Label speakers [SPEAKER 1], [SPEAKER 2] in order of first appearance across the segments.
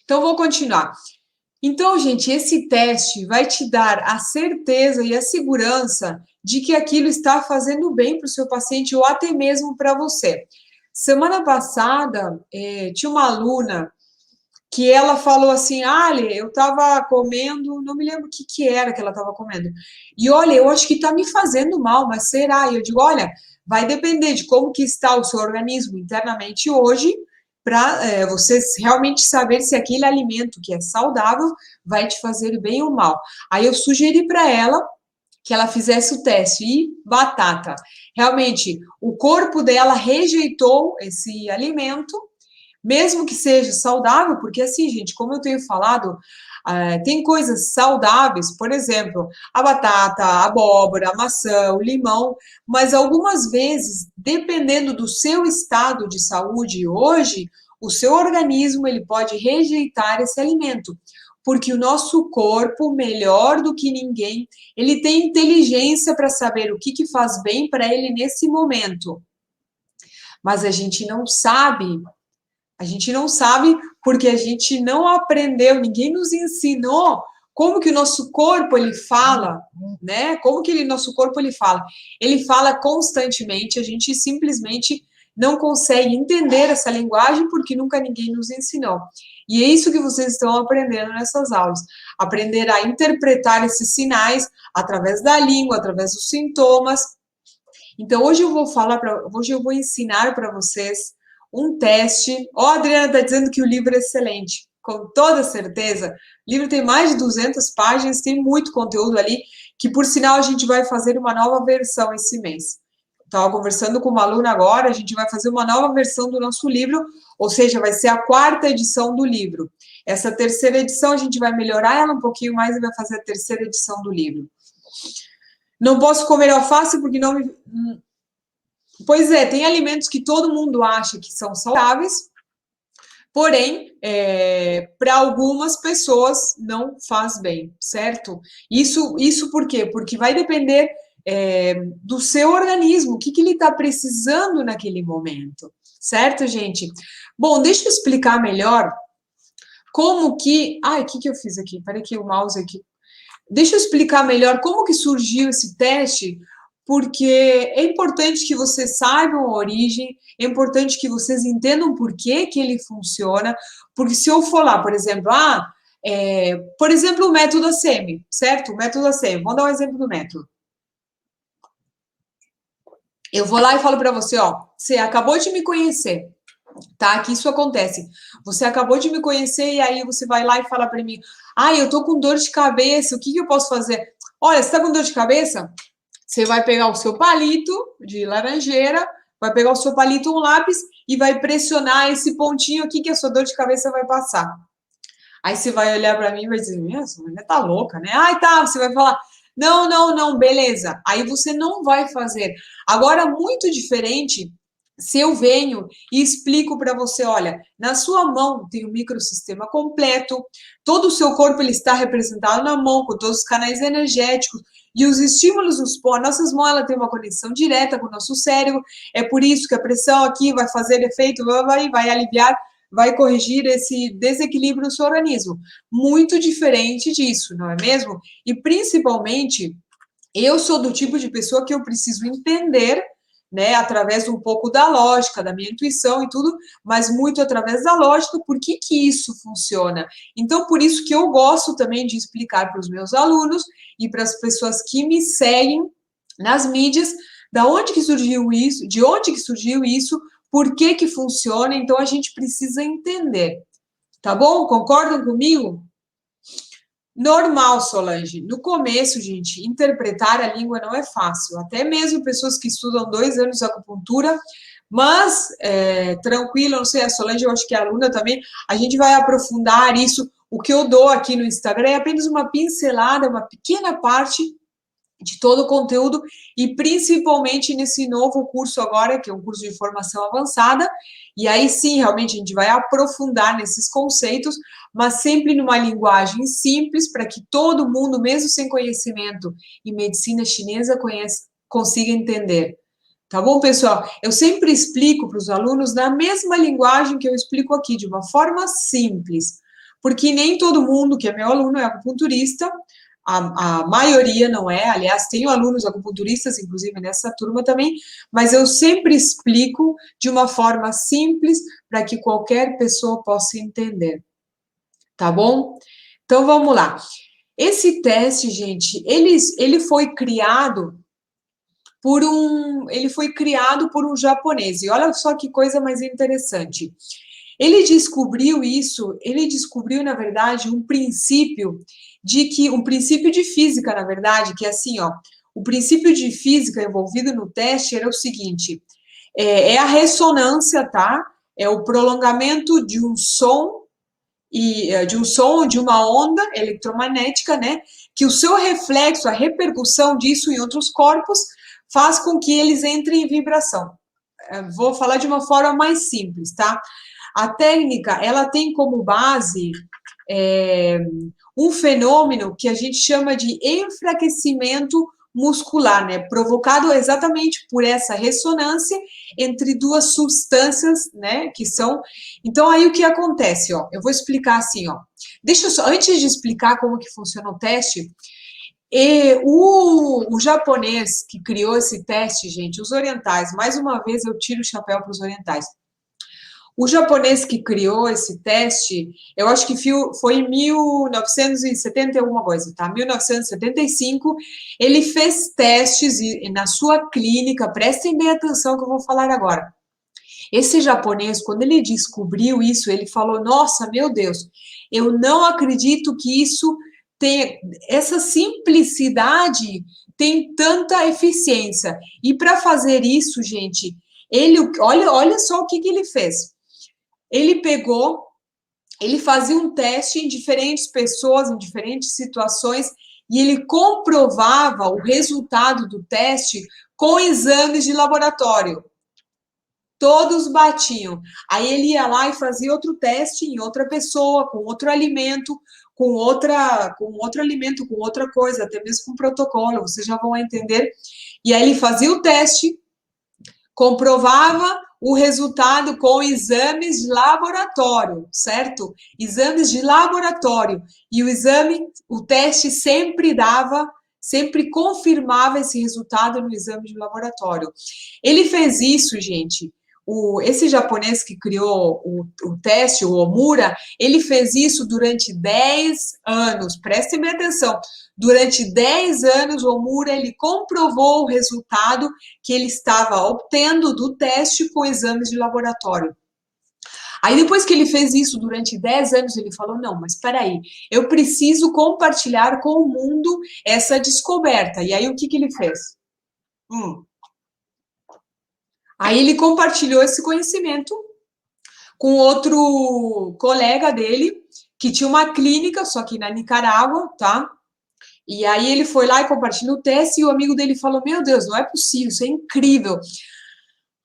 [SPEAKER 1] Então, vou continuar. Então, gente, esse teste vai te dar a certeza e a segurança de que aquilo está fazendo bem para o seu paciente ou até mesmo para você. Semana passada, tinha uma aluna que ela falou assim, Ali, eu estava comendo, não me lembro o que, que era que ela estava comendo. E olha, eu acho que está me fazendo mal, mas será? E eu digo, olha, vai depender de como que está o seu organismo internamente hoje, para você realmente saber se aquele alimento que é saudável vai te fazer bem ou mal. Aí eu sugeri para ela que ela fizesse o teste e batata. Realmente, o corpo dela rejeitou esse alimento, mesmo que seja saudável, porque assim, gente, como eu tenho falado, tem coisas saudáveis, por exemplo, a batata, a abóbora, a maçã, o limão, mas algumas vezes, dependendo do seu estado de saúde hoje, o seu organismo ele pode rejeitar esse alimento, porque o nosso corpo, melhor do que ninguém, ele tem inteligência para saber o que, que faz bem para ele nesse momento. Mas a gente não sabe porque a gente não aprendeu, ninguém nos ensinou como que o nosso corpo ele fala, né? Como que nosso corpo ele fala? Ele fala constantemente, a gente simplesmente não consegue entender essa linguagem porque nunca ninguém nos ensinou. E é isso que vocês estão aprendendo nessas aulas, aprender a interpretar esses sinais através da língua, através dos sintomas. Então hoje eu vou ensinar para vocês um teste. Ó, a Adriana está dizendo que o livro é excelente, com toda certeza. O livro tem mais de 200 páginas, tem muito conteúdo ali, que por sinal a gente vai fazer uma nova versão esse mês. Estava conversando com uma aluna agora, a gente vai fazer uma nova versão do nosso livro, ou seja, vai ser a 4ª edição do livro. Essa 3ª edição a gente vai melhorar ela um pouquinho mais e vai fazer a 3ª edição do livro. Não posso comer alface porque não me... Pois é, tem alimentos que todo mundo acha que são saudáveis, porém, para algumas pessoas não faz bem, certo? Isso por quê? Porque vai depender do seu organismo, o que, que ele está precisando naquele momento, certo, gente? Bom, deixa eu explicar melhor como que... Ai, o que, que eu fiz aqui? Peraí que o mouse aqui... Deixa eu explicar melhor como que surgiu esse teste, porque é importante que vocês saibam a origem, é importante que vocês entendam por que que ele funciona, porque se eu for lá, por exemplo, por exemplo, o método ACM, certo? O método ACM, vamos dar um exemplo do método. Eu vou lá e falo para você, ó, você acabou de me conhecer, tá? Que isso acontece. Você acabou de me conhecer e aí você vai lá e fala para mim, eu tô com dor de cabeça, o que que eu posso fazer? Olha, você tá com dor de cabeça? Você vai pegar o seu palito de laranjeira, vai pegar o seu palito, um lápis e vai pressionar esse pontinho aqui que a sua dor de cabeça vai passar. Aí você vai olhar para mim e vai dizer, essa mulher tá louca, né? Ai, tá, você vai falar, não, não, não, beleza. Aí você não vai fazer. Agora, muito diferente se eu venho e explico para você, olha, na sua mão tem um microsistema completo, todo o seu corpo ele está representado na mão, com todos os canais energéticos, e os estímulos nos nossas mãos, ela tem uma conexão direta com o nosso cérebro, é por isso que a pressão aqui vai fazer efeito, vai aliviar, vai corrigir esse desequilíbrio no seu organismo. Muito diferente disso, não é mesmo? E principalmente, eu sou do tipo de pessoa que eu preciso entender, né, através um pouco da lógica, da minha intuição e tudo, mas muito através da lógica, por que que isso funciona. Então, por isso que eu gosto também de explicar para os meus alunos e para as pessoas que me seguem nas mídias, da onde que surgiu isso, de onde que surgiu isso, por que que funciona, então a gente precisa entender. Tá bom? Concordam comigo? Normal, Solange. No começo, gente, interpretar a língua não é fácil. Até mesmo pessoas que estudam 2 anos de acupuntura, mas tranquilo, não sei, a Solange, eu acho que a aluna também, a gente vai aprofundar isso. O que eu dou aqui no Instagram é apenas uma pincelada, uma pequena parte de todo o conteúdo e principalmente nesse novo curso agora, que é um curso de formação avançada, e aí sim, realmente a gente vai aprofundar nesses conceitos, mas sempre numa linguagem simples, para que todo mundo, mesmo sem conhecimento em medicina chinesa, consiga entender. Tá bom, pessoal? Eu sempre explico para os alunos na mesma linguagem que eu explico aqui, de uma forma simples, porque nem todo mundo que é meu aluno é acupunturista, a maioria não é, aliás, tenho alunos acupunturistas, inclusive nessa turma também, mas eu sempre explico de uma forma simples para que qualquer pessoa possa entender, tá bom? Então vamos lá. Esse teste, gente, ele foi criado por um japonês. E olha só que coisa mais interessante. Ele descobriu, na verdade, um princípio de física, na verdade, que é assim, ó, o princípio de física envolvido no teste era o seguinte, é a ressonância, tá? É o prolongamento de um som de uma onda eletromagnética, né? Que o seu reflexo, a repercussão disso em outros corpos, faz com que eles entrem em vibração. Vou falar de uma forma mais simples, tá? A técnica, ela tem como base um fenômeno que a gente chama de enfraquecimento muscular, né? Provocado exatamente por essa ressonância entre duas substâncias, né? Que são. Então, aí o que acontece, ó? Eu vou explicar assim, ó. Deixa eu só, antes de explicar como que funciona o teste, o japonês que criou esse teste, gente, os orientais, mais uma vez eu tiro o chapéu para os orientais. O japonês que criou esse teste, eu acho que foi em 1970 e alguma coisa, tá? 1975, ele fez testes na sua clínica, prestem bem atenção que eu vou falar agora. Esse japonês, quando ele descobriu isso, ele falou, nossa, meu Deus, eu não acredito que isso tem, essa simplicidade tem tanta eficiência. E para fazer isso, gente, olha só o que ele fez. Ele fazia um teste em diferentes pessoas, em diferentes situações, e ele comprovava o resultado do teste com exames de laboratório. Todos batiam. Aí ele ia lá e fazia outro teste em outra pessoa, com outro alimento, com outro alimento, com outra coisa, até mesmo com protocolo, vocês já vão entender. E aí ele fazia o teste, comprovava o resultado com exames de laboratório, certo? Exames de laboratório. E o teste sempre confirmava esse resultado no exame de laboratório. Ele fez isso, gente. Esse japonês que criou o teste, o Omura, ele fez isso durante 10 anos. Prestem bem atenção. Durante 10 anos, o Omura ele comprovou o resultado que ele estava obtendo do teste com exames de laboratório. Aí, depois que ele fez isso durante 10 anos, ele falou, não, mas espera aí, eu preciso compartilhar com o mundo essa descoberta. E aí, o que ele fez? Aí, ele compartilhou esse conhecimento com outro colega dele, que tinha uma clínica, só que na Nicarágua, tá? E aí ele foi lá e compartilhou o teste e o amigo dele falou, meu Deus, não é possível, isso é incrível.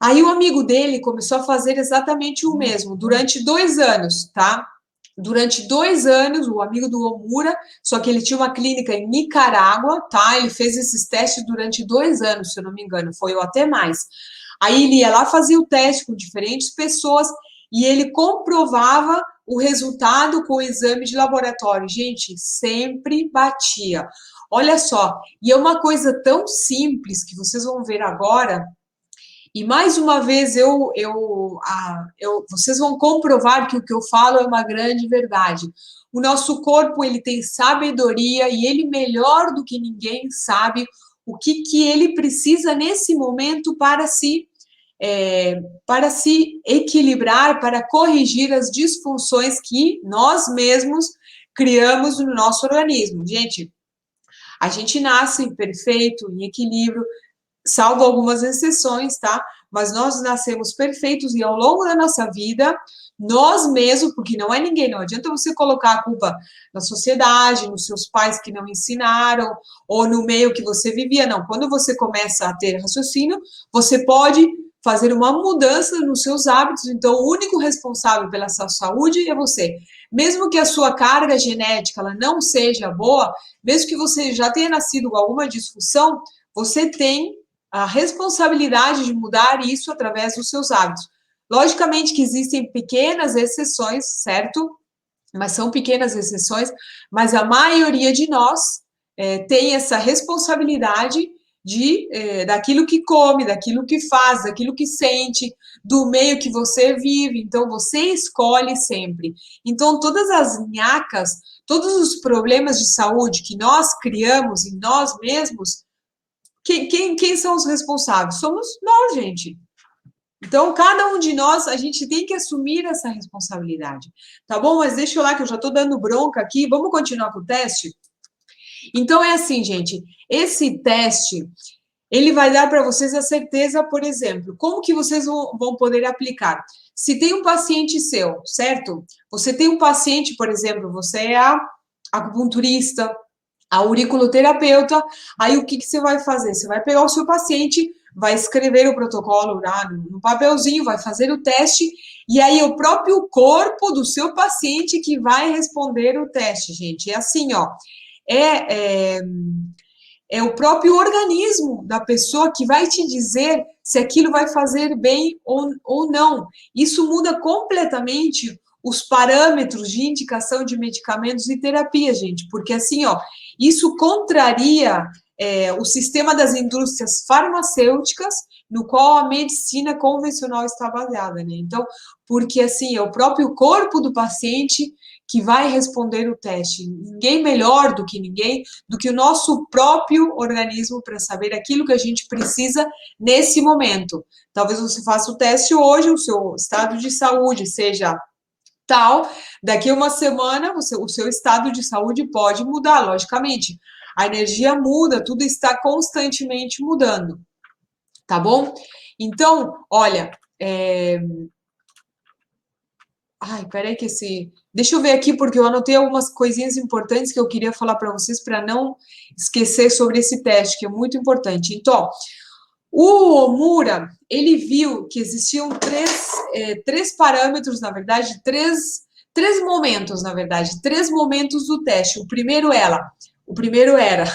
[SPEAKER 1] Aí o amigo dele começou a fazer exatamente o mesmo, durante 2 anos, tá? Durante 2 anos, o amigo do Omura, só que ele tinha uma clínica em Nicarágua, tá? Ele fez esses testes durante 2 anos, se eu não me engano, foi ou até mais. Aí ele ia lá, fazia o teste com diferentes pessoas e ele comprovava o resultado com o exame de laboratório. Gente, sempre batia. Olha só, e é uma coisa tão simples que vocês vão ver agora. E mais uma vez vocês vão comprovar que o que eu falo é uma grande verdade. O nosso corpo ele tem sabedoria e ele melhor do que ninguém sabe o que ele precisa nesse momento para se equilibrar, para corrigir as disfunções que nós mesmos criamos no nosso organismo. Gente, a gente nasce perfeito, em equilíbrio, salvo algumas exceções, tá? Mas nós nascemos perfeitos e ao longo da nossa vida, nós mesmos, porque não é ninguém, não adianta você colocar a culpa na sociedade, nos seus pais que não ensinaram, ou no meio que você vivia, não. Quando você começa a ter raciocínio, você pode fazer uma mudança nos seus hábitos, então o único responsável pela sua saúde é você. Mesmo que a sua carga genética ela não seja boa, mesmo que você já tenha nascido com alguma disfunção, você tem a responsabilidade de mudar isso através dos seus hábitos. Logicamente que existem pequenas exceções, certo? mas são pequenas exceções, mas a maioria de nós tem essa responsabilidade daquilo que come, daquilo que faz, daquilo que sente, do meio que você vive. Então, você escolhe sempre. Então, todas as nhacas, todos os problemas de saúde que nós criamos em nós mesmos, quem são os responsáveis? Somos nós, gente. Então, cada um de nós, a gente tem que assumir essa responsabilidade, tá bom? Mas deixa eu lá que eu já tô dando bronca aqui. Vamos continuar com o teste? Então, é assim, gente, esse teste, ele vai dar para vocês a certeza, por exemplo, como que vocês vão poder aplicar. Se tem um paciente seu, certo? Você tem um paciente, por exemplo, você é a acupunturista, auriculoterapeuta, aí o que você vai fazer? Você vai pegar o seu paciente, vai escrever o protocolo lá no papelzinho, vai fazer o teste, e aí o próprio corpo do seu paciente que vai responder o teste, gente. É assim, ó, é, é, é o próprio organismo da pessoa que vai te dizer se aquilo vai fazer bem ou não. Isso muda completamente os parâmetros de indicação de medicamentos e terapia, gente, porque assim, ó, isso contraria o sistema das indústrias farmacêuticas no qual a medicina convencional está baseada, né? Então, porque assim, é o próprio corpo do paciente que vai responder o teste. Ninguém melhor do que ninguém, do que o nosso próprio organismo para saber aquilo que a gente precisa nesse momento. Talvez você faça o teste hoje, o seu estado de saúde seja tal, daqui a uma semana o seu estado de saúde pode mudar, logicamente. A energia muda, tudo está constantemente mudando, tá bom? Então, olha, ai, peraí que esse... Deixa eu ver aqui, porque eu anotei algumas coisinhas importantes que eu queria falar para vocês para não esquecer sobre esse teste, que é muito importante. Então, o Omura, ele viu que existiam três parâmetros, na verdade, três momentos, na verdade, três momentos do teste. O primeiro era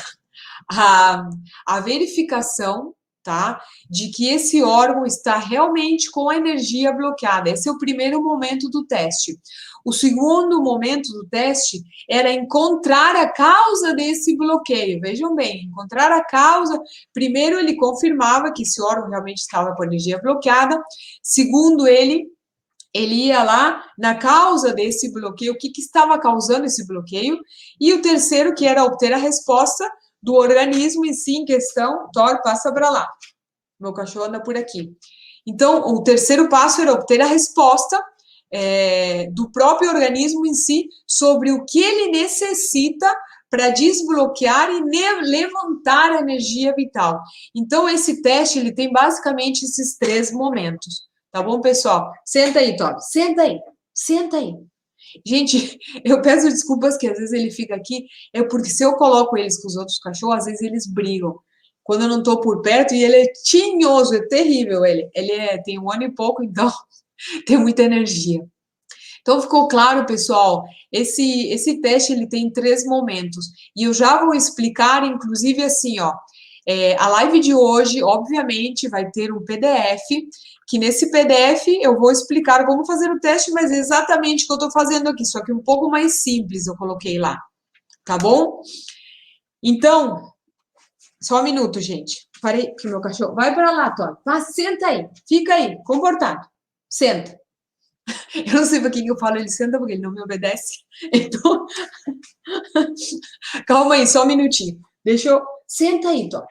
[SPEAKER 1] a, a verificação, tá, de que esse órgão está realmente com a energia bloqueada. Esse é o primeiro momento do teste. O segundo momento do teste era encontrar a causa desse bloqueio. Vejam bem, encontrar a causa. Primeiro, ele confirmava que esse órgão realmente estava com a energia bloqueada. Segundo, ele ia lá na causa desse bloqueio, o que estava causando esse bloqueio. E o terceiro, que era obter a resposta do organismo em si em questão. Thor, passa para lá. Meu cachorro anda por aqui. Então, o terceiro passo era obter a resposta do próprio organismo em si sobre o que ele necessita para desbloquear e levantar a energia vital. Então, esse teste, ele tem basicamente esses três momentos. Tá bom, pessoal? Senta aí, Thor. Senta aí. Senta aí. Gente, eu peço desculpas que às vezes ele fica aqui, é porque se eu coloco eles com os outros cachorros, às vezes eles brigam. Quando eu não tô por perto, e ele é tinhoso, é terrível ele. Tem 1 ano e pouco, então tem muita energia. Então ficou claro, pessoal, esse teste ele tem três momentos. E eu já vou explicar, inclusive assim, ó, a live de hoje, obviamente, vai ter um PDF, que nesse PDF eu vou explicar como fazer o teste, mas é exatamente o que eu estou fazendo aqui, só que um pouco mais simples eu coloquei lá, tá bom? Então, só um minuto, gente. Parei que meu cachorro... Vai para lá, Tony. Senta aí. Fica aí, comportado. Senta. Eu não sei para que eu falo ele senta, porque ele não me obedece. Então, calma aí, só um minutinho. Deixa eu... Senta aí, Tony.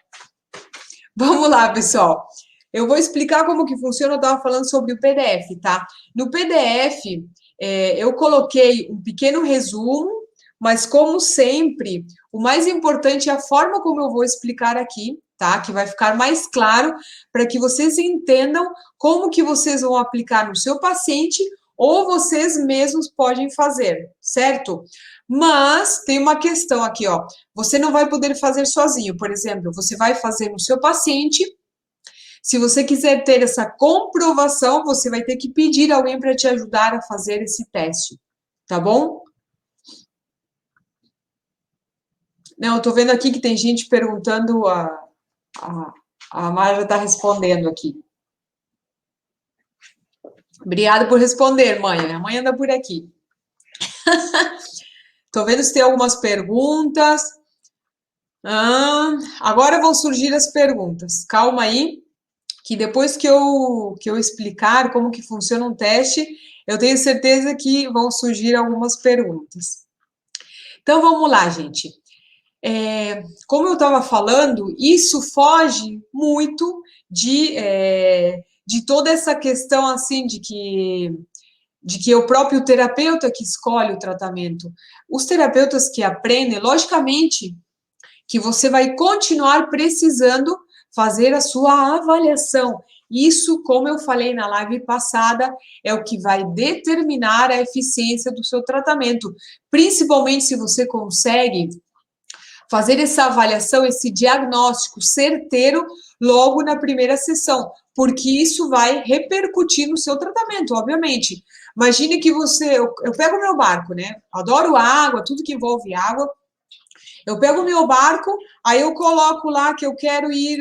[SPEAKER 1] Vamos lá, pessoal. Eu vou explicar como que funciona, eu estava falando sobre o PDF, tá? No PDF, eu coloquei um pequeno resumo, mas como sempre, o mais importante é a forma como eu vou explicar aqui, tá? Que vai ficar mais claro para que vocês entendam como que vocês vão aplicar no seu paciente ou vocês mesmos podem fazer, certo? Mas tem uma questão aqui, ó. Você não vai poder fazer sozinho. Por exemplo, você vai fazer no seu paciente. Se você quiser ter essa comprovação, você vai ter que pedir alguém para te ajudar a fazer esse teste, tá bom? Não, eu tô vendo aqui que tem gente perguntando, a Mara está respondendo aqui. Obrigada por responder, mãe. A mãe anda por aqui. Tô vendo se tem algumas perguntas. Agora vão surgir as perguntas. Calma aí, que depois que eu explicar como que funciona um teste, eu tenho certeza que vão surgir algumas perguntas. Então vamos lá, gente. Como eu estava falando, isso foge muito de toda essa questão assim de que é o próprio terapeuta que escolhe o tratamento. Os terapeutas que aprendem, logicamente, que você vai continuar precisando fazer a sua avaliação. Isso, como eu falei na live passada, é o que vai determinar a eficiência do seu tratamento, principalmente se você consegue fazer essa avaliação, esse diagnóstico certeiro logo na primeira sessão, porque isso vai repercutir no seu tratamento, obviamente. Imagine que eu pego meu barco, né? Adoro água, tudo que envolve água. Eu pego o meu barco, aí eu coloco lá que eu quero ir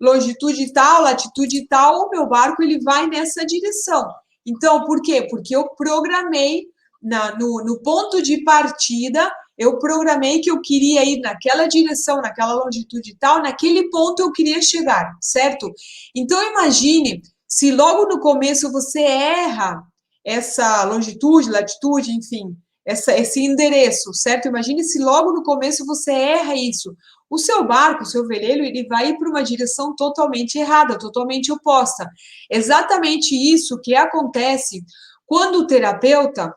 [SPEAKER 1] longitude tal, latitude tal, o meu barco ele vai nessa direção. Então, por quê? Porque eu programei no ponto de partida, eu programei que eu queria ir naquela direção, naquela longitude tal, naquele ponto eu queria chegar, certo? Então, imagine se logo no começo você erra essa longitude, latitude, enfim, esse endereço, certo? Imagine se logo no começo você erra isso. O seu barco, o seu veleiro, ele vai ir para uma direção totalmente errada, totalmente oposta. Exatamente isso que acontece quando o terapeuta,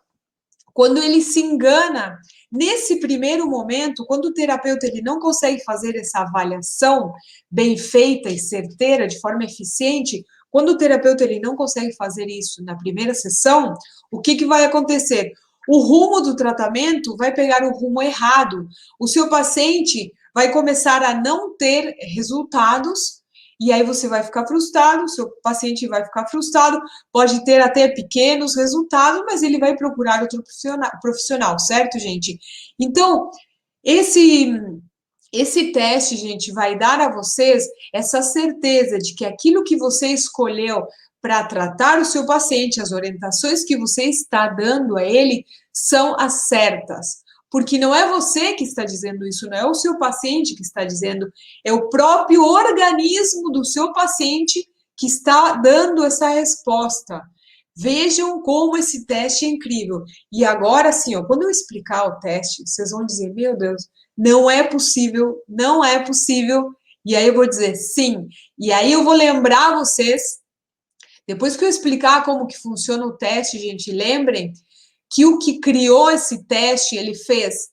[SPEAKER 1] quando ele se engana nesse primeiro momento, quando o terapeuta ele não consegue fazer essa avaliação bem feita e certeira, de forma eficiente, quando o terapeuta ele não consegue fazer isso na primeira sessão, o que vai acontecer? O rumo do tratamento vai pegar o rumo errado. O seu paciente vai começar a não ter resultados e aí você vai ficar frustrado, o seu paciente vai ficar frustrado, pode ter até pequenos resultados, mas ele vai procurar outro profissional, certo, gente? Então, esse esse teste, gente, vai dar a vocês essa certeza de que aquilo que você escolheu para tratar o seu paciente, as orientações que você está dando a ele, são as certas. Porque não é você que está dizendo isso, não é o seu paciente que está dizendo, é o próprio organismo do seu paciente que está dando essa resposta. Vejam como esse teste é incrível. E agora, assim, ó, quando eu explicar o teste, vocês vão dizer, meu Deus, não é possível, não é possível. E aí eu vou dizer sim. E aí eu vou lembrar vocês, depois que eu explicar como que funciona o teste, gente, lembrem que o que criou esse teste, ele fez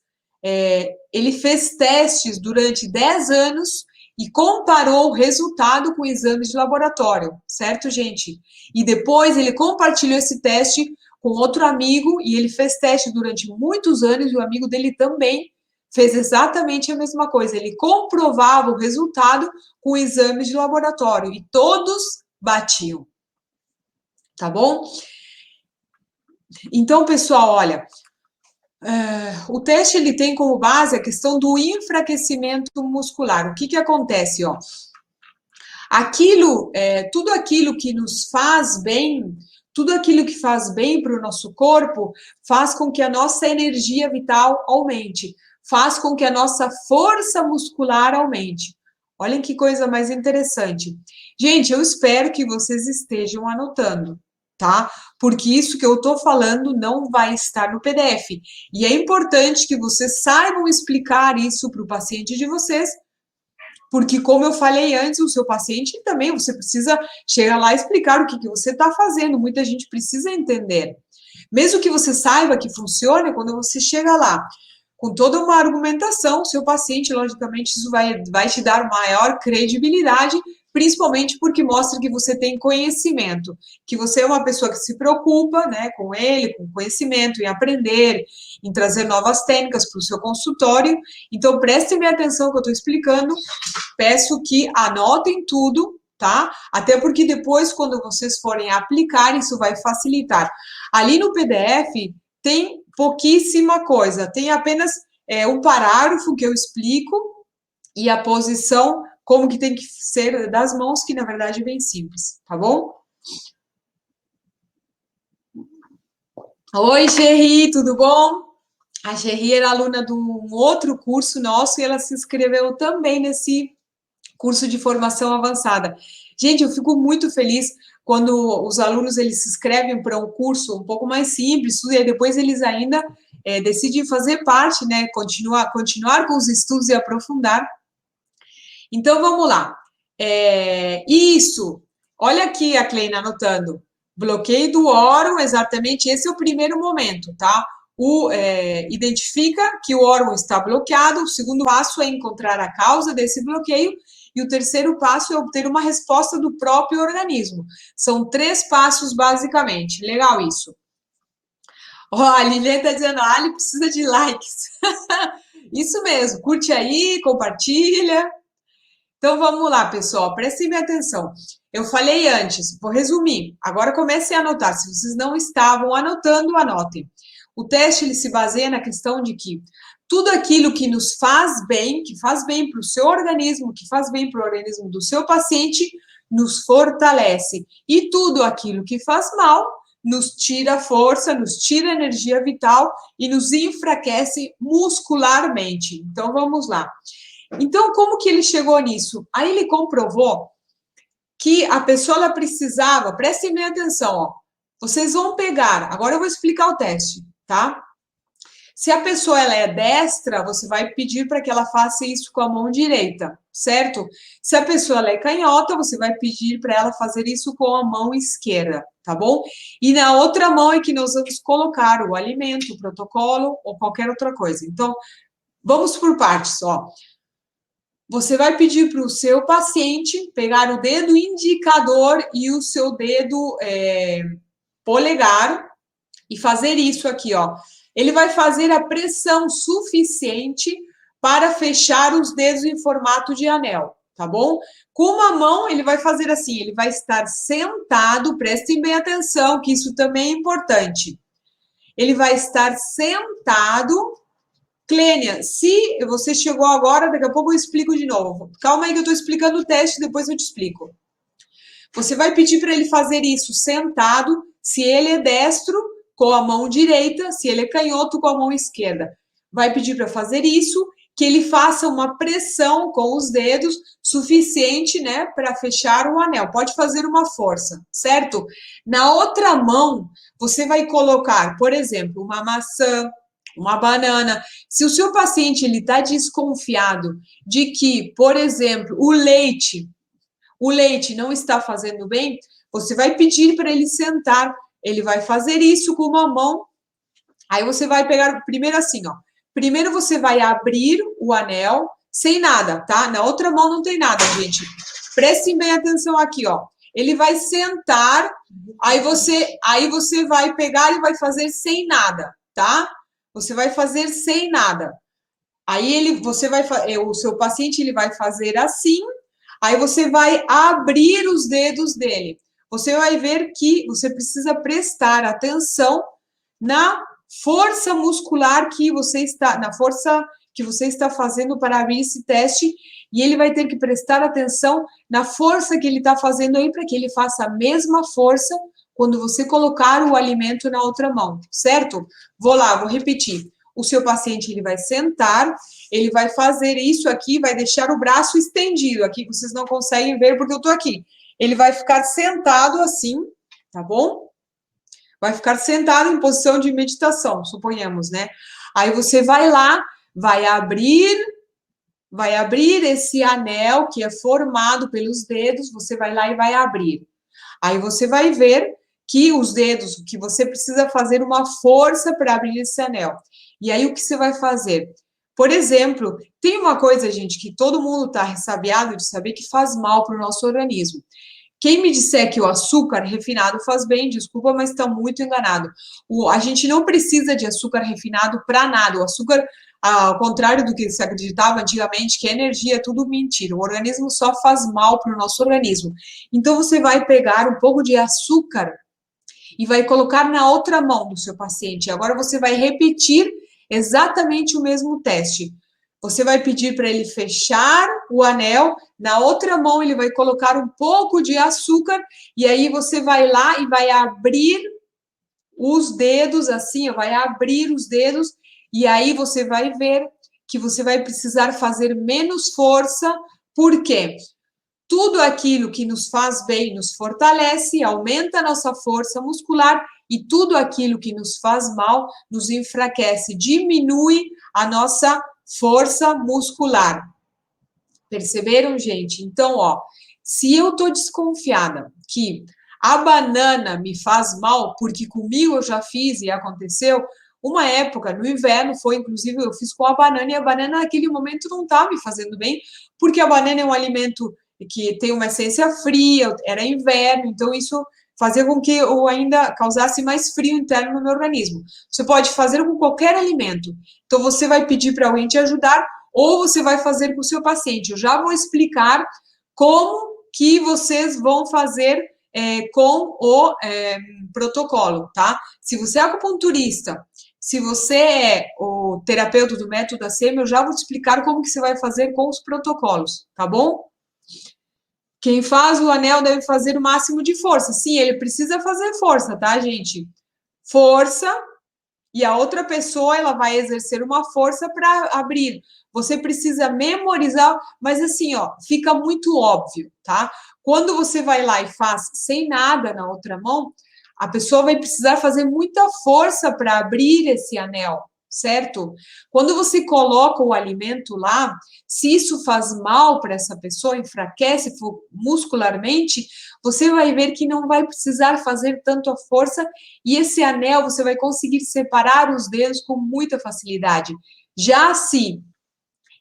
[SPEAKER 1] testes durante 10 anos e comparou o resultado com exames de laboratório, certo, gente? E depois ele compartilhou esse teste com outro amigo e ele fez teste durante muitos anos e o amigo dele também fez exatamente a mesma coisa. Ele comprovava o resultado com exames de laboratório e todos batiam, tá bom? Então, pessoal, olha, o teste ele tem como base a questão do enfraquecimento muscular. O que acontece, ó? Tudo aquilo que nos faz bem, tudo aquilo que faz bem para o nosso corpo, faz com que a nossa energia vital aumente, faz com que a nossa força muscular aumente. Olhem que coisa mais interessante. Gente, eu espero que vocês estejam anotando, tá? Porque isso que eu tô falando não vai estar no PDF. E é importante que vocês saibam explicar isso para o paciente de vocês, porque, como eu falei antes, o seu paciente também, você precisa chegar lá e explicar o que você está fazendo. Muita gente precisa entender. Mesmo que você saiba que funciona, quando você chega lá com toda uma argumentação, seu paciente, logicamente, isso vai te dar maior credibilidade, principalmente porque mostra que você tem conhecimento, que você é uma pessoa que se preocupa, né, com ele, com conhecimento, em aprender, em trazer novas técnicas para o seu consultório. Então, prestem bem atenção que eu estou explicando, peço que anotem tudo, tá? Até porque depois, quando vocês forem aplicar, isso vai facilitar. Ali no PDF tem pouquíssima coisa, tem apenas um parágrafo que eu explico e a posição, como que tem que ser das mãos, que na verdade é bem simples, tá bom? Oi, Xerri, tudo bom? A Xerri era aluna de um outro curso nosso e ela se inscreveu também nesse curso de formação avançada. Gente, eu fico muito feliz quando os alunos eles se inscrevem para um curso um pouco mais simples, e depois eles ainda decidem fazer parte, né? Continuar com os estudos e aprofundar. Então vamos lá. Isso. Olha aqui a Kleina anotando. Bloqueio do órgão, exatamente esse é o primeiro momento, tá? Identifica que o órgão está bloqueado. O segundo passo é encontrar a causa desse bloqueio. E o terceiro passo é obter uma resposta do próprio organismo. São 3 passos, basicamente. Legal isso. Ó, a Lilian está dizendo, a Ali precisa de likes. Isso mesmo. Curte aí, compartilha. Então vamos lá, pessoal, prestem bem atenção. Eu falei antes, vou resumir. Agora comecem a anotar. Se vocês não estavam anotando, anotem. O teste ele se baseia na questão de que tudo aquilo que nos faz bem, que faz bem para o seu organismo, que faz bem para o organismo do seu paciente, nos fortalece. E tudo aquilo que faz mal nos tira força, nos tira energia vital e nos enfraquece muscularmente. Então vamos lá. Então, como que ele chegou nisso? Aí ele comprovou que a pessoa ela precisava, prestem bem atenção, ó. Vocês vão pegar, agora eu vou explicar o teste, tá? Se a pessoa ela é destra, você vai pedir para que ela faça isso com a mão direita, certo? Se a pessoa ela é canhota, você vai pedir para ela fazer isso com a mão esquerda, tá bom? E na outra mão é que nós vamos colocar o alimento, o protocolo ou qualquer outra coisa. Então, vamos por partes, ó. Você vai pedir para o seu paciente pegar o dedo indicador e o seu dedo polegar e fazer isso aqui, ó. Ele vai fazer a pressão suficiente para fechar os dedos em formato de anel, tá bom? Com uma mão, ele vai fazer assim, ele vai estar sentado, prestem bem atenção, que isso também é importante. Ele vai estar sentado. Clênia, se você chegou agora, daqui a pouco eu explico de novo. Calma aí que eu estou explicando o teste, depois eu te explico. Você vai pedir para ele fazer isso sentado, se ele é destro, com a mão direita, se ele é canhoto, com a mão esquerda. Vai pedir para fazer isso, que ele faça uma pressão com os dedos suficiente, né, para fechar o anel. Pode fazer uma força, certo? Na outra mão, você vai colocar, por exemplo, uma maçã, uma banana. Se o seu paciente ele está desconfiado de que, por exemplo, o leite não está fazendo bem, você vai pedir para ele sentar. Ele vai fazer isso com uma mão. Aí você vai pegar primeiro assim, ó. Primeiro você vai abrir o anel sem nada, tá? Na outra mão não tem nada, gente. Prestem bem atenção aqui, ó. Ele vai sentar, aí você vai pegar e vai fazer sem nada, tá? Você vai fazer sem nada. Aí o seu paciente ele vai fazer assim, aí você vai abrir os dedos dele. Você vai ver que você precisa prestar atenção na força muscular que você está, na força que você está fazendo para abrir esse teste, e ele vai ter que prestar atenção na força que ele está fazendo aí para que ele faça a mesma força quando você colocar o alimento na outra mão, certo? Vou lá, vou repetir. O seu paciente ele vai sentar, ele vai fazer isso aqui, vai deixar o braço estendido. Aqui vocês não conseguem ver porque eu tô aqui. Ele vai ficar sentado assim, tá bom? Vai ficar sentado em posição de meditação, suponhamos, né? Aí você vai lá, vai abrir esse anel que é formado pelos dedos, você vai lá e vai abrir. Aí você vai ver que os dedos, que você precisa fazer uma força para abrir esse anel. E aí o que você vai fazer? Por exemplo, tem uma coisa, gente, que todo mundo está ressabiado de saber que faz mal para o nosso organismo. Quem me disser que o açúcar refinado faz bem, desculpa, mas está muito enganado. A gente não precisa de açúcar refinado para nada. O açúcar, ao contrário do que se acreditava antigamente, que a energia é tudo mentira. O organismo só faz mal para o nosso organismo. Então, você vai pegar um pouco de açúcar e vai colocar na outra mão do seu paciente. Agora, você vai repetir exatamente o mesmo teste. Você vai pedir para ele fechar o anel, na outra mão ele vai colocar um pouco de açúcar, e aí você vai lá e vai abrir os dedos assim, vai abrir os dedos, e aí você vai ver que você vai precisar fazer menos força, por quê? Tudo aquilo que nos faz bem nos fortalece, aumenta a nossa força muscular, e tudo aquilo que nos faz mal nos enfraquece, diminui a nossa força muscular. Perceberam, gente? Então, ó, se eu tô desconfiada que a banana me faz mal, porque comigo eu já fiz e aconteceu, uma época no inverno foi, inclusive, eu fiz com a banana e a banana naquele momento não tá me fazendo bem, porque a banana é um alimento que tem uma essência fria, era inverno, então isso fazia com que eu ainda causasse mais frio interno no meu organismo. Você pode fazer com qualquer alimento. Então você vai pedir para alguém te ajudar ou você vai fazer com o seu paciente. Eu já vou explicar como que vocês vão fazer com o protocolo, tá? Se você é acupunturista, se você é o terapeuta do método ACM, eu já vou te explicar como que você vai fazer com os protocolos, tá bom? Quem faz o anel deve fazer o máximo de força. Sim, ele precisa fazer força, tá, gente? Força, e a outra pessoa ela vai exercer uma força para abrir. Você precisa memorizar, mas assim, ó, fica muito óbvio, tá? Quando você vai lá e faz sem nada na outra mão, a pessoa vai precisar fazer muita força para abrir esse anel, certo? Quando você coloca o alimento lá, se isso faz mal para essa pessoa, enfraquece muscularmente, você vai ver que não vai precisar fazer tanto a força e esse anel você vai conseguir separar os dedos com muita facilidade. Já se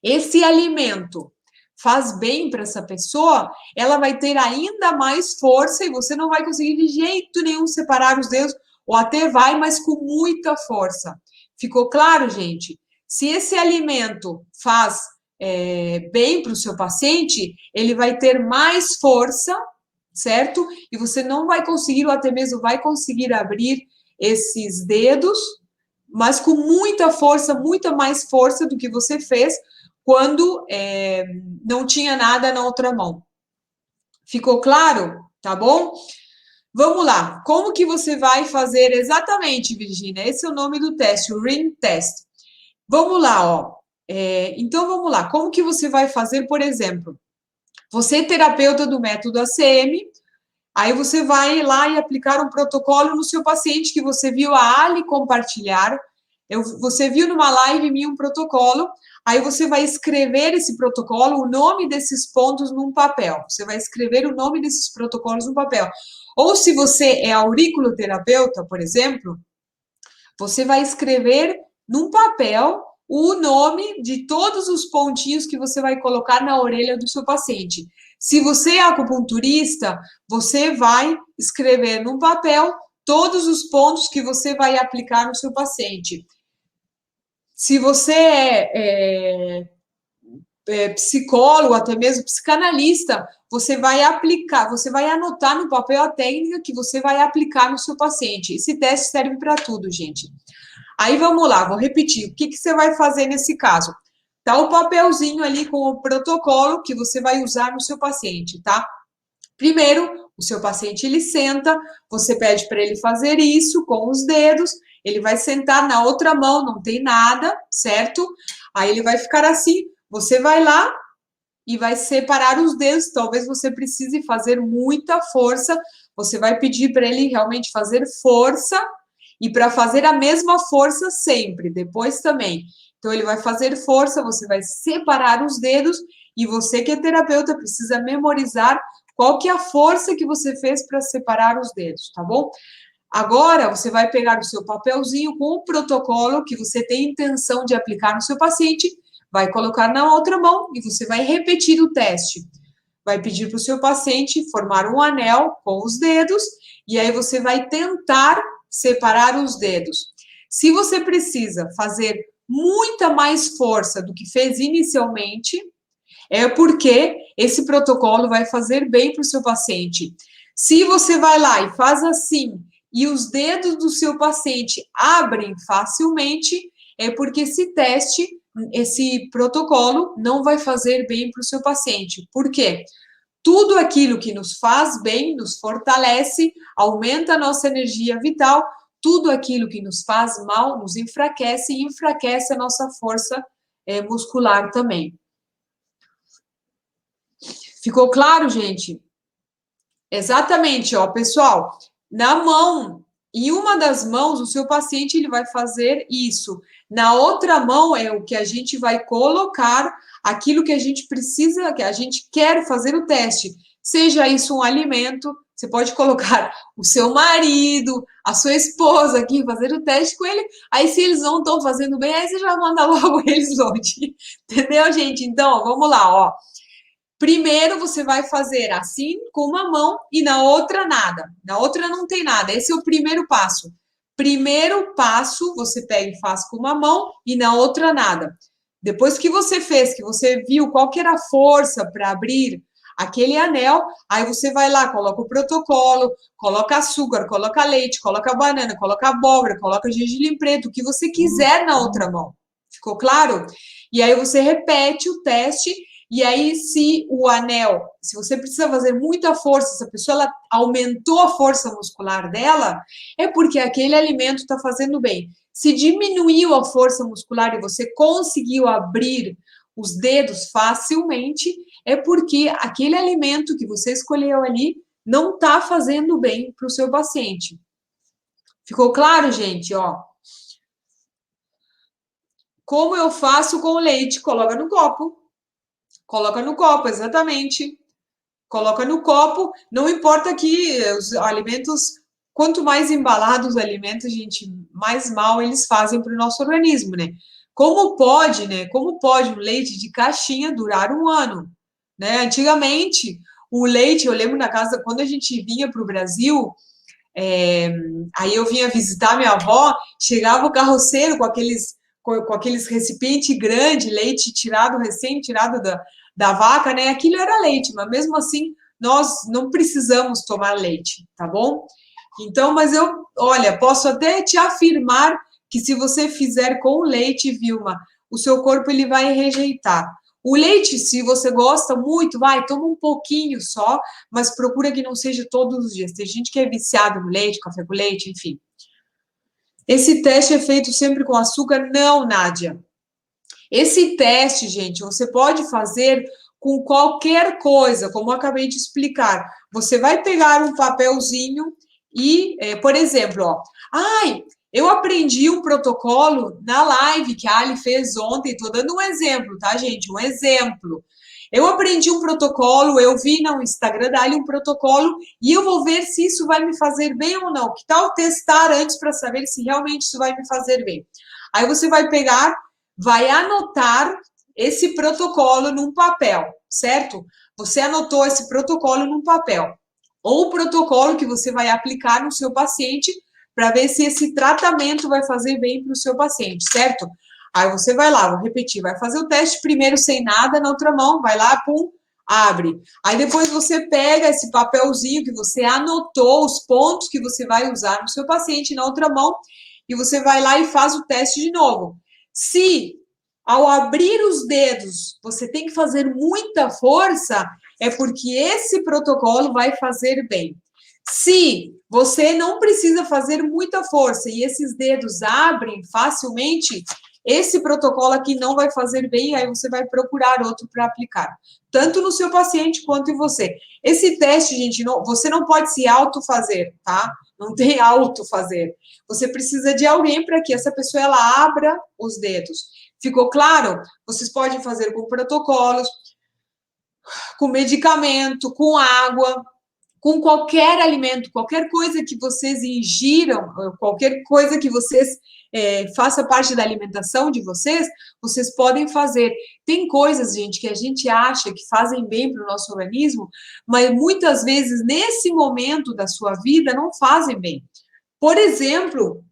[SPEAKER 1] esse alimento faz bem para essa pessoa, ela vai ter ainda mais força e você não vai conseguir de jeito nenhum separar os dedos, ou até vai, mas com muita força. Ficou claro, gente? Se esse alimento faz bem para o seu paciente, ele vai ter mais força, certo? E você não vai conseguir, ou até mesmo vai conseguir abrir esses dedos, mas com muita força, muita mais força do que você fez quando não tinha nada na outra mão. Ficou claro? Tá bom? Vamos lá. Como que você vai fazer exatamente, Virginia? Esse é o nome do teste, o Ring Test. Vamos lá, ó. Então, vamos lá. Como que você vai fazer, por exemplo? Você é terapeuta do método ACM, aí você vai lá e aplicar um protocolo no seu paciente que você viu a Ali compartilhar. Você viu numa live minha um protocolo, aí você vai escrever esse protocolo, o nome desses pontos num papel. Você vai escrever o nome desses protocolos no papel. Ou se você é auriculoterapeuta, por exemplo, você vai escrever num papel o nome de todos os pontinhos que você vai colocar na orelha do seu paciente. Se você é acupunturista, você vai escrever num papel todos os pontos que você vai aplicar no seu paciente. Se você psicólogo, até mesmo psicanalista, você vai aplicar, você vai anotar no papel a técnica que você vai aplicar no seu paciente. Esse teste serve para tudo, gente. Aí vamos lá, vou repetir. O que você vai fazer nesse caso? Tá o papelzinho ali com o protocolo que você vai usar no seu paciente, tá? Primeiro, o seu paciente ele senta, você pede para ele fazer isso com os dedos, ele vai sentar na outra mão, não tem nada, certo? Aí ele vai ficar assim, você vai lá e vai separar os dedos, talvez você precise fazer muita força, você vai pedir para ele realmente fazer força, e para fazer a mesma força sempre, depois também. Então, ele vai fazer força, você vai separar os dedos, e você que é terapeuta precisa memorizar qual que é a força que você fez para separar os dedos, tá bom? Agora, você vai pegar o seu papelzinho com o protocolo que você tem intenção de aplicar no seu paciente, vai colocar na outra mão e você vai repetir o teste. Vai pedir para o seu paciente formar um anel com os dedos, e aí você vai tentar separar os dedos. Se você precisa fazer muita mais força do que fez inicialmente, é porque esse protocolo vai fazer bem para o seu paciente. Se você vai lá e faz assim, e os dedos do seu paciente abrem facilmente, é porque esse teste, esse protocolo, não vai fazer bem para o seu paciente. Por quê? Tudo aquilo que nos faz bem, nos fortalece, aumenta a nossa energia vital, tudo aquilo que nos faz mal nos enfraquece e enfraquece a nossa força muscular também. Ficou claro, gente? Exatamente, ó, pessoal, na mão, em uma das mãos, o seu paciente ele vai fazer isso. Na outra mão é o que a gente vai colocar aquilo que a gente precisa, que a gente quer fazer o teste. Seja isso um alimento, você pode colocar o seu marido, a sua esposa aqui, fazer o teste com ele. Aí, se eles não estão fazendo bem, aí você já manda logo eles longe. Entendeu, gente? Então, vamos lá, ó. Primeiro você vai fazer assim com uma mão e na outra nada. Na outra não tem nada. Esse é o primeiro passo. Primeiro passo, você pega e faz com uma mão e na outra nada. Depois que você fez, que você viu qual que era a força para abrir aquele anel, aí você vai lá, coloca o protocolo, coloca açúcar, coloca leite, coloca banana, coloca abóbora, coloca gergelim preto, o que você quiser na outra mão. Ficou claro? E aí você repete o teste. E aí, se o anel, se você precisa fazer muita força, se a pessoa ela aumentou a força muscular dela, é porque aquele alimento está fazendo bem. Se diminuiu a força muscular e você conseguiu abrir os dedos facilmente, é porque aquele alimento que você escolheu ali não está fazendo bem para o seu paciente. Ficou claro, gente? Ó. Como eu faço com o leite? Coloca no copo. Coloca no copo, exatamente. Coloca no copo, não importa que os alimentos, quanto mais embalados os alimentos, gente, mais mal eles fazem para o nosso organismo, né? Como pode, né? Como pode um leite de caixinha durar um ano, né? Antigamente, o leite, eu lembro na casa, quando a gente vinha para o Brasil, aí eu vinha visitar minha avó, chegava o carroceiro com aqueles recipiente grande, leite tirado, recém-tirado da vaca, né? Aquilo era leite, mas mesmo assim nós não precisamos tomar leite, tá bom? Então, mas eu, olha, posso até te afirmar que se você fizer com leite, Vilma, o seu corpo ele vai rejeitar. O leite, se você gosta muito, vai, toma um pouquinho só, mas procura que não seja todos os dias. Tem gente que é viciada no leite, café com leite, enfim. Esse teste é feito sempre com açúcar? Não, Nádia. Esse teste, gente, você pode fazer com qualquer coisa, como eu acabei de explicar. Você vai pegar um papelzinho e, por exemplo, ó, eu aprendi um protocolo na live que a Ali fez ontem, estou dando um exemplo, tá, gente? Um exemplo. Eu aprendi um protocolo, eu vi no Instagram da Ali um protocolo e eu vou ver se isso vai me fazer bem ou não. Que tal testar antes para saber se realmente isso vai me fazer bem? Aí você vai pegar, vai anotar esse protocolo num papel, certo? Você anotou esse protocolo num papel. Ou o protocolo que você vai aplicar no seu paciente para ver se esse tratamento vai fazer bem para o seu paciente, certo? Aí você vai lá, vou repetir, vai fazer o teste primeiro sem nada, na outra mão, vai lá, pum, abre. Aí depois você pega esse papelzinho que você anotou, os pontos que você vai usar no seu paciente na outra mão, e você vai lá e faz o teste de novo. Se ao abrir os dedos você tem que fazer muita força, é porque esse protocolo vai fazer bem. Se você não precisa fazer muita força e esses dedos abrem facilmente, esse protocolo aqui não vai fazer bem, aí você vai procurar outro para aplicar, tanto no seu paciente quanto em você. Esse teste, gente, você não pode se autofazer, tá? Não tem autofazer. Você precisa de alguém para que essa pessoa ela abra os dedos. Ficou claro? Vocês podem fazer com protocolos, com medicamento, com água, com qualquer alimento, qualquer coisa que vocês ingiram, qualquer coisa que vocês faça parte da alimentação de vocês, vocês podem fazer. Tem coisas, gente, que a gente acha que fazem bem para o nosso organismo, mas muitas vezes, nesse momento da sua vida, não fazem bem. Por exemplo,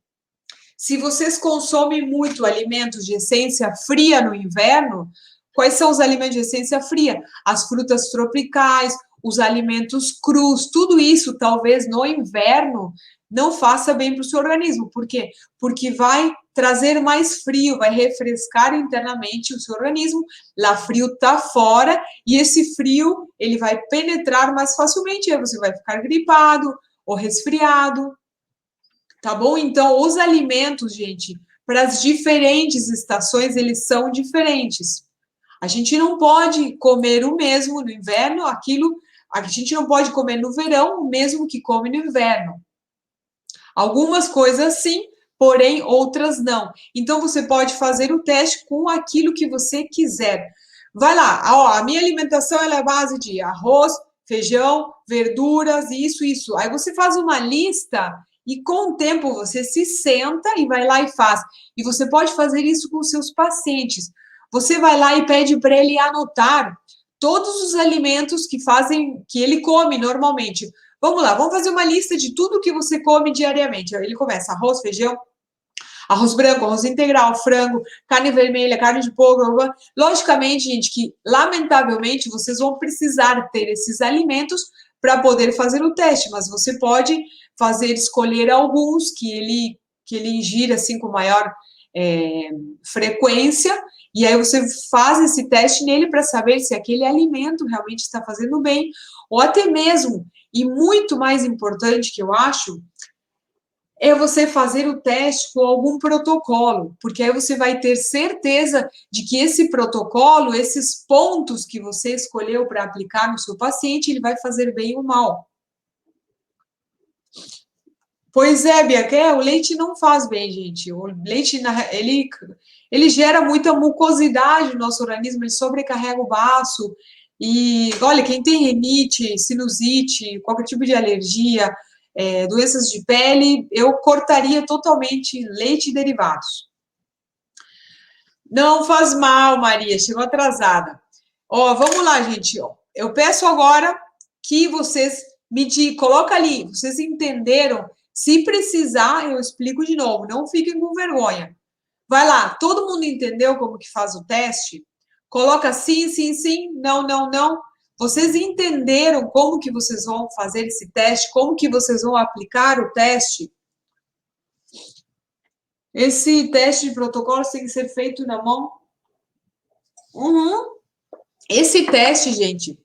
[SPEAKER 1] se vocês consomem muito alimentos de essência fria no inverno, quais são os alimentos de essência fria? As frutas tropicais, os alimentos crus, tudo isso talvez no inverno não faça bem para o seu organismo. Por quê? Porque vai trazer mais frio, vai refrescar internamente o seu organismo. Lá frio está fora e esse frio ele vai penetrar mais facilmente. Aí você vai ficar gripado ou resfriado. Tá bom? Então, os alimentos, gente, para as diferentes estações, eles são diferentes. A gente não pode comer o mesmo no inverno, aquilo. A gente não pode comer no verão o mesmo que come no inverno. Algumas coisas sim, porém outras não. Então você pode fazer o teste com aquilo que você quiser. Vai lá, ó, a minha alimentação ela é a base de arroz, feijão, verduras, isso. Aí você faz uma lista e com o tempo você se senta e vai lá e faz. E você pode fazer isso com seus pacientes. Você vai lá e pede para ele anotar todos os alimentos que fazem, que ele come normalmente. Vamos lá, vamos fazer uma lista de tudo que você come diariamente. Ele começa arroz, feijão, arroz branco, arroz integral, frango, carne vermelha, carne de porco. Logicamente, gente, que lamentavelmente vocês vão precisar ter esses alimentos para poder fazer o teste, mas você pode escolher alguns que ele ingira assim com maior frequência, e aí você faz esse teste nele para saber se aquele alimento realmente está fazendo bem, ou até mesmo, e muito mais importante que eu acho, é você fazer o teste com algum protocolo, porque aí você vai ter certeza de que esse protocolo, esses pontos que você escolheu para aplicar no seu paciente, ele vai fazer bem ou mal. Pois é, Bia, o leite não faz bem, gente. O leite, ele gera muita mucosidade no nosso organismo, ele sobrecarrega o baço. E, olha, quem tem rinite, sinusite, qualquer tipo de alergia, doenças de pele, eu cortaria totalmente leite e derivados. Não faz mal, Maria, chegou atrasada. Ó, vamos lá, gente. Ó. Eu peço agora que vocês coloca ali, vocês entenderam? Se precisar, eu explico de novo, não fiquem com vergonha. Vai lá, todo mundo entendeu como que faz o teste? Coloca sim, sim, sim, não, não, não. Vocês entenderam como que vocês vão fazer esse teste? Como que vocês vão aplicar o teste? Esse teste de protocolo tem que ser feito na mão. Uhum. Esse teste, gente,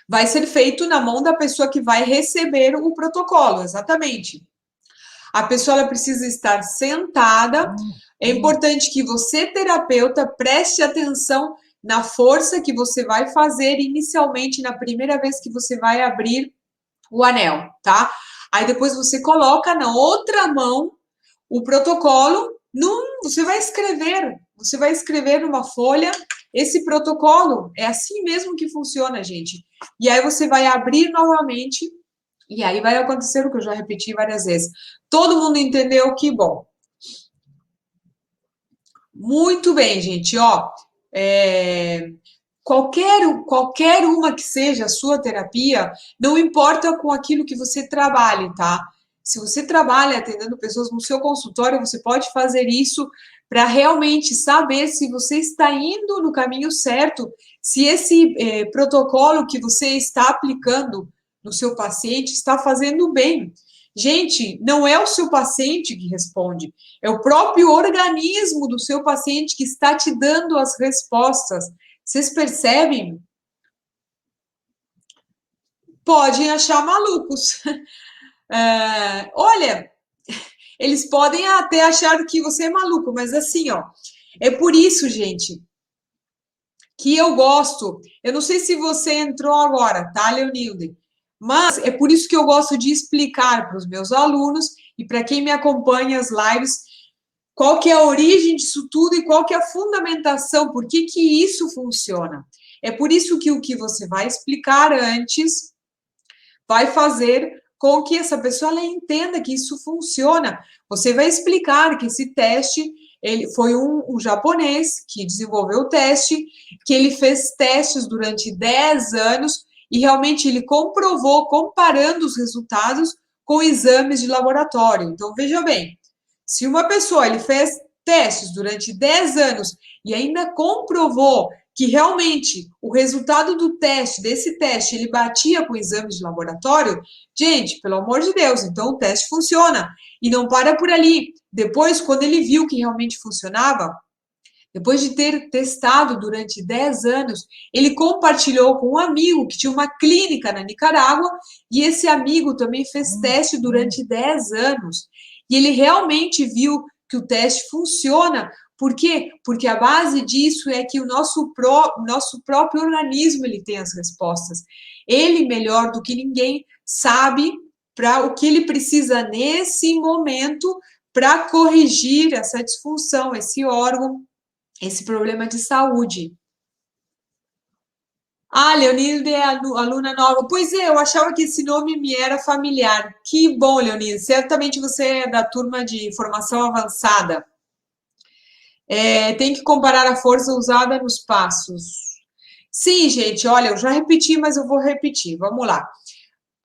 [SPEAKER 1] vai ser feito na mão da pessoa que vai receber o protocolo, exatamente. A pessoa ela precisa estar sentada. É importante que você, terapeuta, preste atenção na força que você vai fazer inicialmente na primeira vez que você vai abrir o anel, tá? Aí depois você coloca na outra mão o protocolo, você vai escrever numa folha esse protocolo. É assim mesmo que funciona, gente. E aí você vai abrir novamente e aí vai acontecer o que eu já repeti várias vezes. Todo mundo entendeu? Que bom. Muito bem, gente. Ó, qualquer uma que seja a sua terapia, não importa com aquilo que você trabalhe, tá? Se você trabalha atendendo pessoas no seu consultório, você pode fazer isso para realmente saber se você está indo no caminho certo, se esse protocolo que você está aplicando no seu paciente está fazendo bem. Gente, não é o seu paciente que responde, é o próprio organismo do seu paciente que está te dando as respostas. Vocês percebem? Podem achar malucos. Olha, eles podem até achar que você é maluco, mas assim, ó, é por isso, gente, que eu gosto. Eu não sei se você entrou agora, tá, Leonilde? Mas é por isso que eu gosto de explicar para os meus alunos e para quem me acompanha as lives qual que é a origem disso tudo e qual que é a fundamentação, por que que isso funciona. É por isso que o que você vai explicar antes vai fazer com que essa pessoa ela entenda que isso funciona. Você vai explicar que esse teste ele foi um japonês que desenvolveu o teste, que ele fez testes durante 10 anos e realmente ele comprovou, comparando os resultados com exames de laboratório. Então, veja bem, se uma pessoa ele fez testes durante 10 anos e ainda comprovou que realmente o resultado do teste, desse teste, ele batia com exames de laboratório, gente, pelo amor de Deus, então o teste funciona. E não para por ali. Depois, quando ele viu que realmente funcionava, depois de ter testado durante 10 anos, ele compartilhou com um amigo que tinha uma clínica na Nicarágua e esse amigo também fez teste durante 10 anos. E ele realmente viu que o teste funciona. Por quê? Porque a base disso é que o nosso próprio organismo ele tem as respostas. Ele, melhor do que ninguém, sabe para o que ele precisa nesse momento para corrigir essa disfunção, esse órgão, esse problema de saúde. Ah, Leonilde é aluna nova. Pois é, eu achava que esse nome me era familiar. Que bom, Leonilde. Certamente você é da turma de formação avançada. Tem que comparar a força usada nos passos. Sim, gente, olha, eu já repeti, mas eu vou repetir. Vamos lá.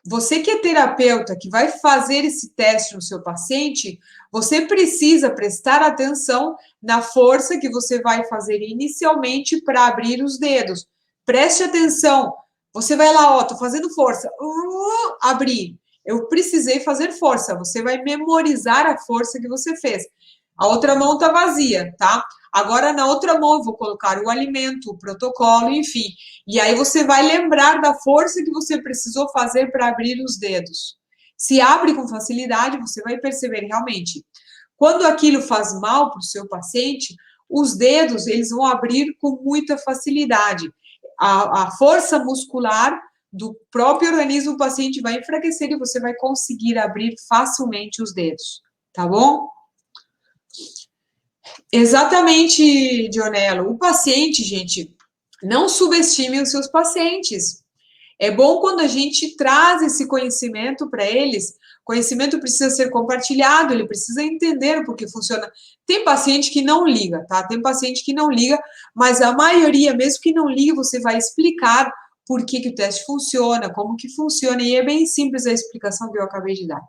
[SPEAKER 1] Você que é terapeuta, que vai fazer esse teste no seu paciente, você precisa prestar atenção na força que você vai fazer inicialmente para abrir os dedos. Preste atenção. Você vai lá, ó, tô fazendo força. Abrir. Eu precisei fazer força. Você vai memorizar a força que você fez. A outra mão tá vazia, tá? Agora, na outra mão, eu vou colocar o alimento, o protocolo, enfim. E aí você vai lembrar da força que você precisou fazer para abrir os dedos. Se abre com facilidade, você vai perceber realmente. Quando aquilo faz mal para o seu paciente, os dedos eles vão abrir com muita facilidade. A força muscular do próprio organismo do paciente vai enfraquecer e você vai conseguir abrir facilmente os dedos, tá bom? Exatamente, Dionelo. O paciente, gente, não subestime os seus pacientes. É bom quando a gente traz esse conhecimento para eles. Conhecimento precisa ser compartilhado, ele precisa entender o porquê funciona. Tem paciente que não liga, tá? Tem paciente que não liga, mas a maioria, mesmo que não ligue, você vai explicar por que o teste funciona, como que funciona, e é bem simples a explicação que eu acabei de dar.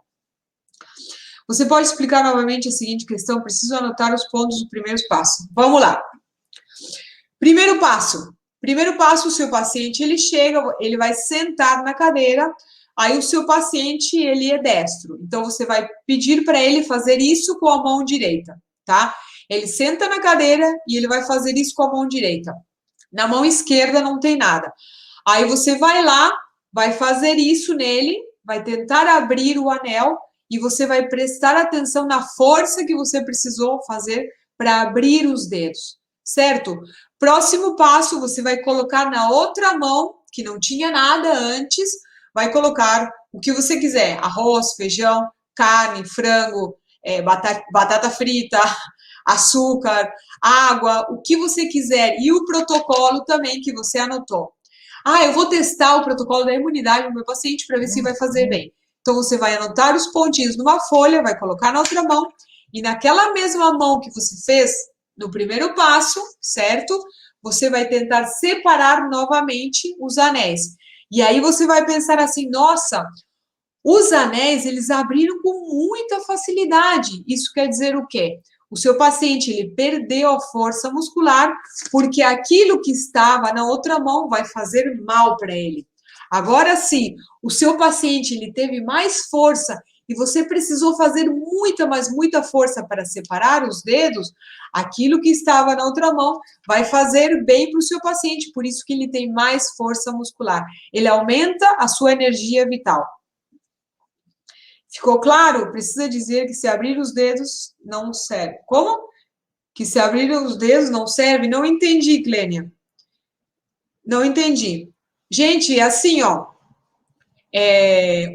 [SPEAKER 1] Você pode explicar novamente a seguinte questão? Preciso anotar os pontos do primeiro passo. Vamos lá. Primeiro passo. Primeiro passo, o seu paciente, ele chega, ele vai sentar na cadeira, aí o seu paciente, ele é destro. Então, você vai pedir para ele fazer isso com a mão direita, tá? Ele senta na cadeira e ele vai fazer isso com a mão direita. Na mão esquerda não tem nada. Aí você vai lá, vai fazer isso nele, vai tentar abrir o anel e você vai prestar atenção na força que você precisou fazer para abrir os dedos, certo? Próximo passo, você vai colocar na outra mão, que não tinha nada antes, vai colocar o que você quiser, arroz, feijão, carne, frango, batata frita, açúcar, água, o que você quiser, e o protocolo também que você anotou. Ah, eu vou testar o protocolo da imunidade no meu paciente para ver se vai fazer bem. Então, você vai anotar os pontinhos numa folha, vai colocar na outra mão, e naquela mesma mão que você fez no primeiro passo, certo? Você vai tentar separar novamente os anéis. E aí você vai pensar assim, nossa, os anéis, eles abriram com muita facilidade. Isso quer dizer o quê? O seu paciente, ele perdeu a força muscular porque aquilo que estava na outra mão vai fazer mal para ele. Agora sim, o seu paciente, ele teve mais força e você precisou fazer muita, mas muita força para separar os dedos, aquilo que estava na outra mão vai fazer bem para o seu paciente, por isso que ele tem mais força muscular. Ele aumenta a sua energia vital. Ficou claro? Precisa dizer que se abrir os dedos não serve. Como? Que se abrir os dedos não serve? Não entendi, Clênia. Não entendi. Gente, assim, ó.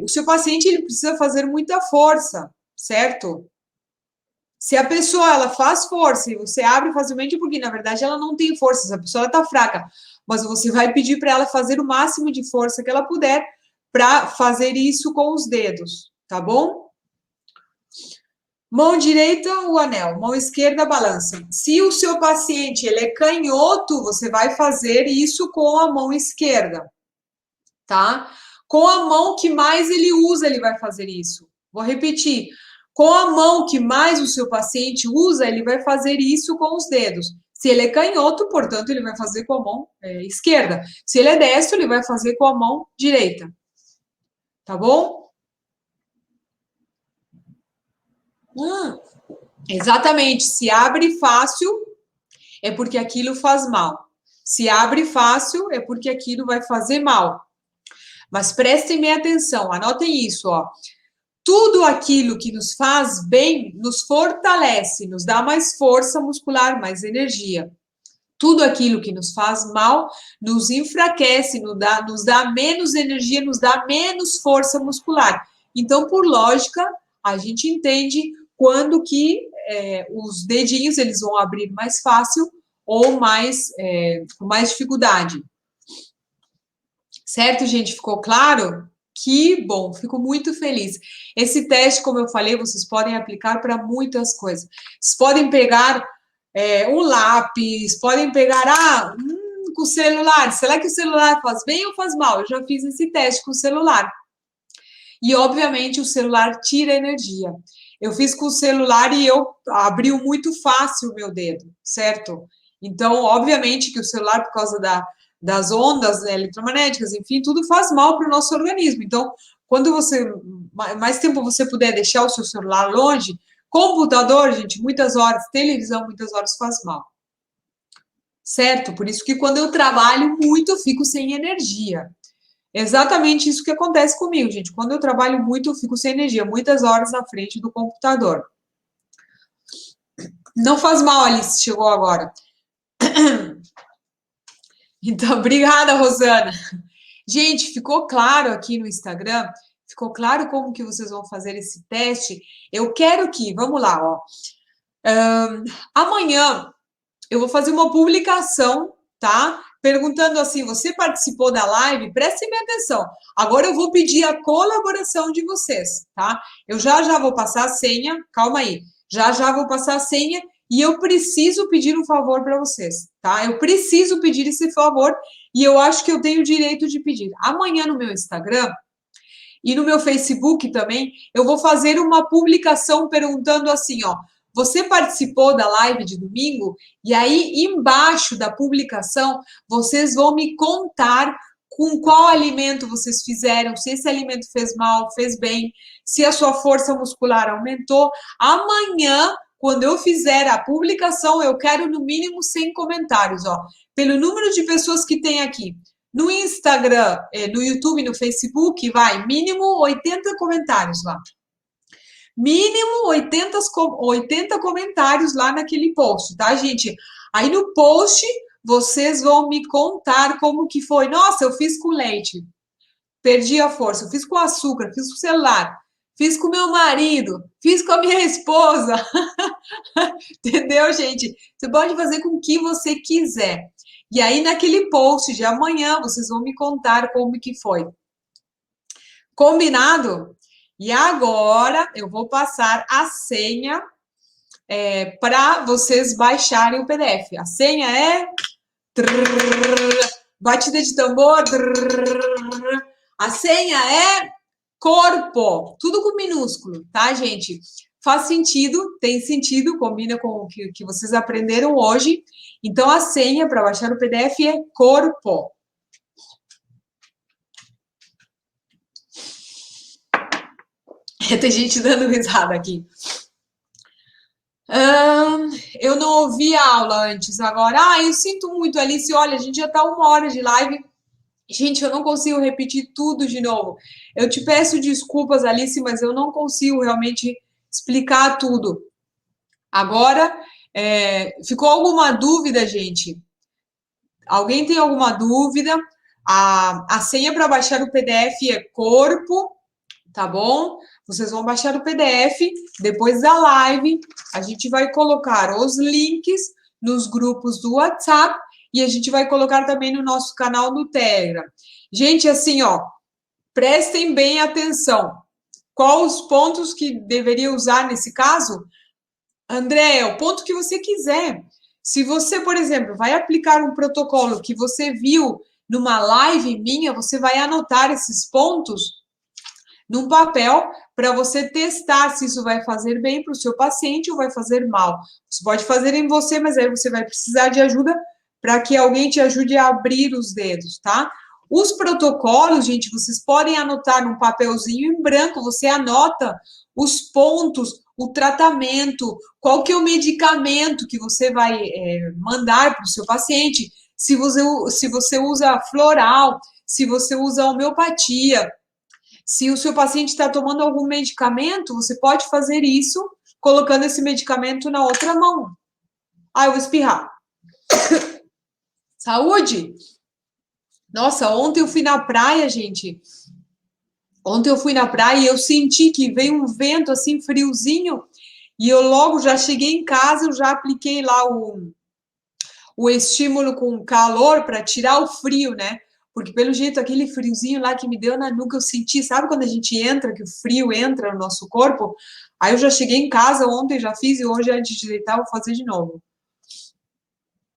[SPEAKER 1] O seu paciente ele precisa fazer muita força, certo? Se a pessoa ela faz força e você abre facilmente, porque na verdade ela não tem força, a pessoa está fraca, mas você vai pedir para ela fazer o máximo de força que ela puder para fazer isso com os dedos, tá bom? Mão direita, o anel, mão esquerda, a balança. Se o seu paciente ele é canhoto, você vai fazer isso com a mão esquerda, tá? Com a mão que mais ele usa, ele vai fazer isso. Vou repetir. Com a mão que mais o seu paciente usa, ele vai fazer isso com os dedos. Se ele é canhoto, portanto, ele vai fazer com a mão esquerda. Se ele é destro, ele vai fazer com a mão direita. Tá bom? Exatamente. Se abre fácil, é porque aquilo faz mal. Se abre fácil, é porque aquilo vai fazer mal. Mas prestem bem atenção, anotem isso, ó. Tudo aquilo que nos faz bem nos fortalece, nos dá mais força muscular, mais energia. Tudo aquilo que nos faz mal nos enfraquece, nos dá menos energia, nos dá menos força muscular. Então, por lógica, a gente entende quando que os dedinhos eles vão abrir mais fácil ou com mais dificuldade. Certo, gente? Ficou claro? Que bom, fico muito feliz. Esse teste, como eu falei, vocês podem aplicar para muitas coisas. Vocês podem pegar um lápis, podem pegar com o celular. Será que o celular faz bem ou faz mal? Eu já fiz esse teste com o celular. E, obviamente, o celular tira energia. Eu fiz com o celular e eu abriu muito fácil o meu dedo, certo? Então, obviamente que o celular, por causa das ondas eletromagnéticas, enfim, tudo faz mal para o nosso organismo. Então, quando mais tempo você puder deixar o seu celular longe, computador, gente, muitas horas, televisão, muitas horas faz mal. Certo? Por isso que quando eu trabalho muito, eu fico sem energia. Exatamente isso que acontece comigo, gente. Quando eu trabalho muito, eu fico sem energia, muitas horas na frente do computador. Não faz mal, Alice, chegou agora. Então, obrigada, Rosana. Gente, ficou claro aqui no Instagram? Ficou claro como que vocês vão fazer esse teste? Eu quero que, vamos lá, ó. Amanhã eu vou fazer uma publicação, tá? Perguntando assim, você participou da live? Prestem bem atenção. Agora eu vou pedir a colaboração de vocês, tá? Eu já vou passar a senha, calma aí. Já vou passar a senha e eu preciso pedir um favor para vocês, tá? Eu preciso pedir esse favor e eu acho que eu tenho o direito de pedir. Amanhã no meu Instagram e no meu Facebook também, eu vou fazer uma publicação perguntando assim, ó, você participou da live de domingo? E aí, embaixo da publicação, vocês vão me contar com qual alimento vocês fizeram, se esse alimento fez mal, fez bem, se a sua força muscular aumentou. Amanhã, quando eu fizer a publicação, eu quero no mínimo 100 comentários, ó. Pelo número de pessoas que tem aqui. No Instagram, no YouTube, no Facebook, vai, mínimo 80 comentários lá. Mínimo 80 comentários lá naquele post, tá, gente? Aí no post, vocês vão me contar como que foi. Nossa, eu fiz com leite, perdi a força. Eu fiz com açúcar, fiz com celular, fiz com meu marido, fiz com a minha esposa. Entendeu, gente? Você pode fazer com o que você quiser. E aí, naquele post de amanhã, vocês vão me contar como que foi. Combinado? E agora eu vou passar a senha para vocês baixarem o PDF. A senha é batida de tambor. A senha é corpo, tudo com minúsculo, tá, gente? Faz sentido, tem sentido, combina com o que vocês aprenderam hoje. Então, a senha para baixar o PDF é corpo. Tem gente dando risada aqui. Eu não ouvi a aula antes agora. Eu sinto muito, Alice. Olha, a gente já está 1 hora de live. Gente, eu não consigo repetir tudo de novo. Eu te peço desculpas, Alice, mas eu não consigo realmente explicar tudo. Agora, ficou alguma dúvida, gente? Alguém tem alguma dúvida? A senha para baixar o PDF é corpo, tá bom? Vocês vão baixar o PDF, depois da live, a gente vai colocar os links nos grupos do WhatsApp e a gente vai colocar também no nosso canal no Telegram. Gente, assim, ó, prestem bem atenção. Qual os pontos que deveria usar nesse caso? André, o ponto que você quiser. Se você, por exemplo, vai aplicar um protocolo que você viu numa live minha, você vai anotar esses pontos num papel para você testar se isso vai fazer bem para o seu paciente ou vai fazer mal. Você pode fazer em você, mas aí você vai precisar de ajuda para que alguém te ajude a abrir os dedos, tá? Os protocolos, gente, vocês podem anotar num papelzinho em branco, você anota os pontos, o tratamento, qual que é o medicamento que você vai mandar para o seu paciente, se você usa floral, se você usa homeopatia, Se o seu paciente está tomando algum medicamento, você pode fazer isso colocando esse medicamento na outra mão. Ah, eu vou espirrar. Saúde! Nossa, ontem eu fui na praia, gente. Ontem eu fui na praia e eu senti que veio um vento assim friozinho e eu logo já cheguei em casa, eu já apliquei lá o estímulo com calor para tirar o frio, né? Porque pelo jeito aquele friozinho lá que me deu na nuca, eu senti, sabe quando a gente entra, que o frio entra no nosso corpo? Aí eu já cheguei em casa ontem, já fiz e hoje antes de deitar eu vou fazer de novo.